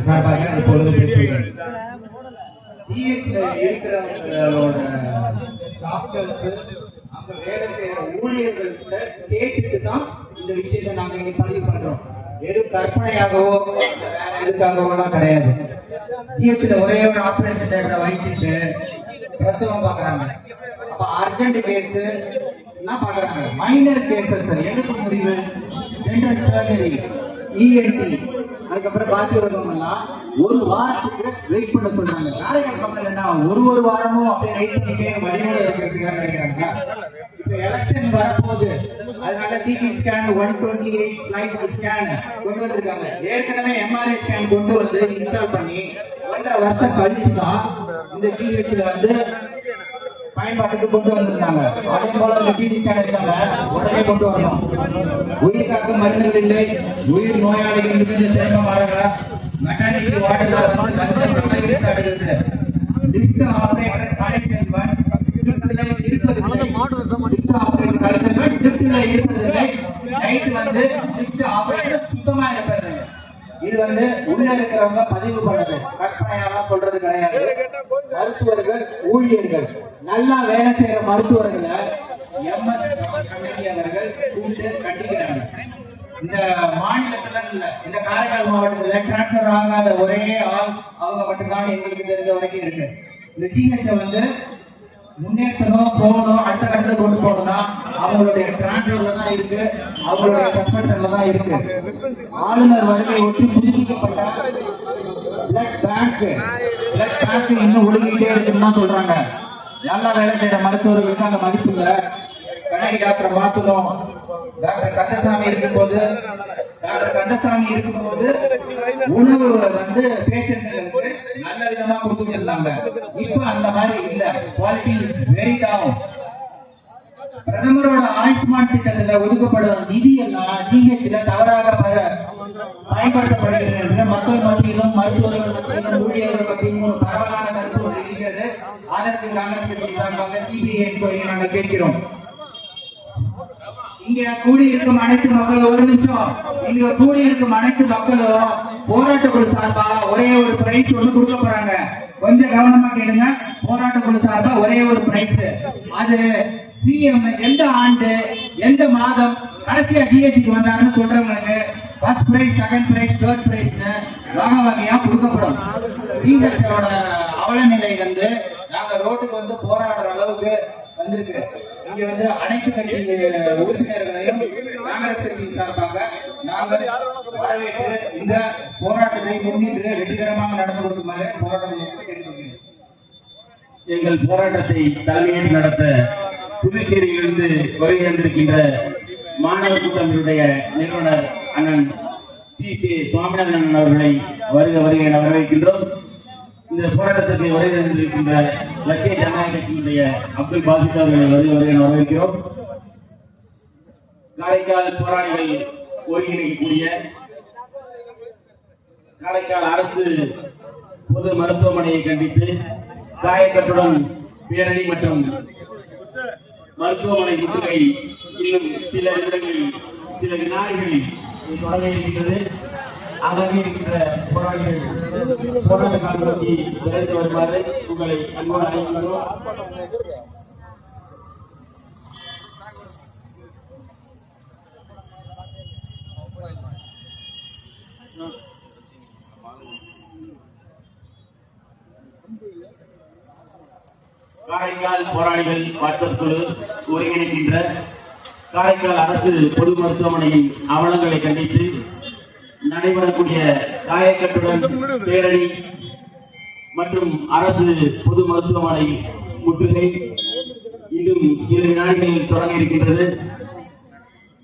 சார்பாக இப்பொழுது பேசுகிறேன். இருக்கிறவங்களோட டாக்டர்ஸ் அங்க வேலை செய்யற ஊழியர்கள்ட்ட கேட்டுட்டு தான் இந்த விஷயத்தை நாங்க இங்க பதிவு பண்றோம். வெறும் கற்பனையாகவோ வேற எதுக்காகவோ கிடையாது. ஜிஹெச்ல ஒரே ஒரு ஆபரேஷன் தேட்டரை வைத்துட்டு பிரசவம் பாக்குறாங்க. அப்ப அர்ஜென்ட் கேஸ் பாக்குறாங்க. மைனர் கேசஸ் எடுக்க முடிவு ஜெனரல் சர்ஜரி இஎன்டி அதுக்கப்புறம் பாக்கி வரவங்கலாம் ஒரு வாரத்துக்கு வெயிட் பண்ண சொல்றாங்க. காரைக்கால் பக்கம் ஒரு வாரமும் அப்படியே வெயிட் பண்ணிட்டே வழியோட இருக்கிறதுக்காக கிடைக்கிறாங்க. இப்ப எலெக்ஷன் வரப்போகுது, அதனால சிடி ஸ்கேன் 128 ஸ்லைஸ் ஸ்கேன் கொண்டு வந்திருக்காங்க. ஏற்கனவே எம்ஆர்ஐ ஸ்கேன் கொண்டு வந்து இன்ஸ்டால் பண்ணி 1.5 வருஷம் கழிச்சுதான் இந்த ஜிஹெச்ல பயன்பாட்டுக்கு கொண்டு வந்திருக்காங்க. அதே போல இந்த சிடி ஸ்கேன் இருக்காங்க, உடனே கொண்டு வரணும். உயிர் காக்கும் மருந்துகள் இல்லை, உயிர் நோயாளிகளுக்கு சிரமம் வரல. மெட்டர்னிட்டி வார்டுல லிஃப்ட் ஆபரேட்டர் கலெக்ஷன் லிஃப்ட்ல இருப்பதில்லை. நைட் லிஃப்ட் ஆபரேட்டர் சுத்தமா இருப்பது. இது உள்ள இருக்கிறவங்க பதிவு பண்ணது, கற்பனையாலாம் சொல்றது கிடையாது. மருத்துவர்கள் ஊழியர்கள் நல்லா வேலை செய்யற மருத்துவர்களை அவர்கள் கூப்பிட்டு கட்டிக்கிறாங்க. இந்த மாநிலத்துல இல்ல, இந்த காரைக்கால் மாவட்டத்துல டிரான்ஸ்பர் ஆகாத ஒரே ஆள் அவங்க மட்டும்தான் எங்களுக்கு தெரிஞ்ச வரைக்கும் இருக்கு. இந்த ஜிஹெச்ச முன்னேற்றணும் போகணும், அடுத்த கட்டத்தை கொண்டு போகணும்னா அவங்களுடைய டிரான்ஸ்பர்ல தான் இருக்கு, அவங்களுடைய சஸ்பென்ஷன்ல தான் இருக்கு. ஆளுநர் வருகை ஒட்டி புதுப்பிக்கப்பட்ட பிளட் பேங்க் இன்னும் ஒழுங்கிட்டே இருக்குன்னு சொல்றாங்க. நல்லா வேலை செய்யற மருத்துவர்களுக்கு அந்த மதிப்பு இல்ல. கண்ணகி டாக்டர் மாத்தணும். டாக்டர் கந்தசாமி இருக்கும்போது உணவு பேஷண்ட்களுக்கு நல்ல விதமா கொடுத்துட்டு இருந்தாங்க. இப்ப அந்த மாதிரி இல்ல, குவாலிட்டி இஸ் வெரி டவுன். பிரதமரோட ஆயுஷ்மான் திட்டத்துல ஒதுக்கப்படும் நிதி எல்லாம் ஜிஹெச்ல தவறாக பயன்படுத்தப்படுகிறது என்று மக்கள் மத்தியிலும் மருத்துவர்கள் மத்தியிலும் ஊழியர்கள் மத்தியிலும் பரவலான கருத்து இருக்கிறது. அதற்கு காங்கிரஸ் சிபிஐ என்கொயரி நாங்கள் கேட்கிறோம். இங்க கூடியிருக்கும் அனைத்து மக்களும் ஒரு நிமிஷம், இங்க கூடியிருக்கும் அனைத்து மக்களும் போராட்ட குழு சார்பா ஒரே ஒரு பிரைஸ் கொடுக்க போறாங்க. கொஞ்சம் கவனமா கேளுங்க. போராட்ட குழு சார்பா ஒரே ஒரு பிரைஸ். அது சிஎம் எந்த ஆண்டு எந்த மாதம் கடைசியா ஜிஹெச்சுக்கு வந்தாருன்னு சொல்றவங்களுக்கு first prize, second prize, third prize வகையா கொடுக்கப்படும். ஜிஹெச்சோட அவலநிலை நாங்க ரோட்டுக்கு போராடுற அளவுக்கு வந்திருக்கு. இங்க அனைத்து கட்சி உறுப்பினர்களையும் காங்கிரஸ் கட்சியின் சார்பாக நாங்கள் வரவேற்று இந்த போராட்டத்தை முன்னிட்டு வெற்றிகரமாக நடந்து கொடுக்குமாறு போராட்டம் கேட்டுக்கொள்கிறேன். எங்கள் போராட்டத்தை தலைமையேற்று நடத்த புதுச்சேரியிலிருந்து வருகை தந்திருக்கின்ற மாணவர் கூட்டமைப்புடைய நிறுவனர் அண்ணன் சி சுவாமிநாதன் அவர்களை வருகை என வரவேற்கின்றோம். இந்த போராட்டத்திற்கு வருகை தந்திருக்கின்ற லட்சிய ஜனநாயக கட்சியினுடைய அப்துல் பாசித் அவர்களை வருகை என வரவேற்கிறோம். காரைக்கால் போராளிகள் ஒருங்கிணைக்கக்கூடிய காரைக்கால் அரசு பொது மருத்துவமனையை கண்டித்து காயக்கட்டுடன் பேரணி மற்றும் மருத்துவமனை முற்றுகை இன்னும் சில நிமிடங்களில் சில வினாடிகளில் தொடங்க இருக்கின்றது. அங்கே இருக்கின்ற போராளிகள் போராட்ட காலத்தை விரைந்து வருமாறு உங்களை அன்போடு அழைக்கின்றோம். காரைக்கால் போராளிகள் வாட்ஸ்அப் குழு ஒருங்கிணைக்கின்ற காரைக்கால் அரசு பொது மருத்துவமனையின் அவலங்களை கண்டித்து நடைபெறக்கூடிய காயக்கட்டுடன் பேரணி மற்றும் அரசு பொது மருத்துவமனை முற்றுகை இன்னும் சில நாடுகளில் தொடங்க இருக்கின்றது.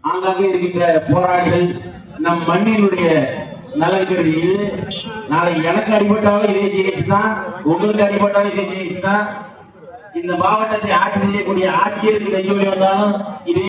ஆங்காங்கே இருக்கின்ற போராளிகள் நம் மண்ணினுடைய நலன் கருதி, நாளை எனக்கு அடிபட்டாலும் இதே ஜிஹெச் தான், உங்களுக்கு அடிபட்டாலும் இதே ஜிஹெச் தான். இந்த மாவட்டத்தை ஆட்சி செய்யக்கூடிய ஆட்சியருக்கு நெய்யோலி வந்தாலும் இதே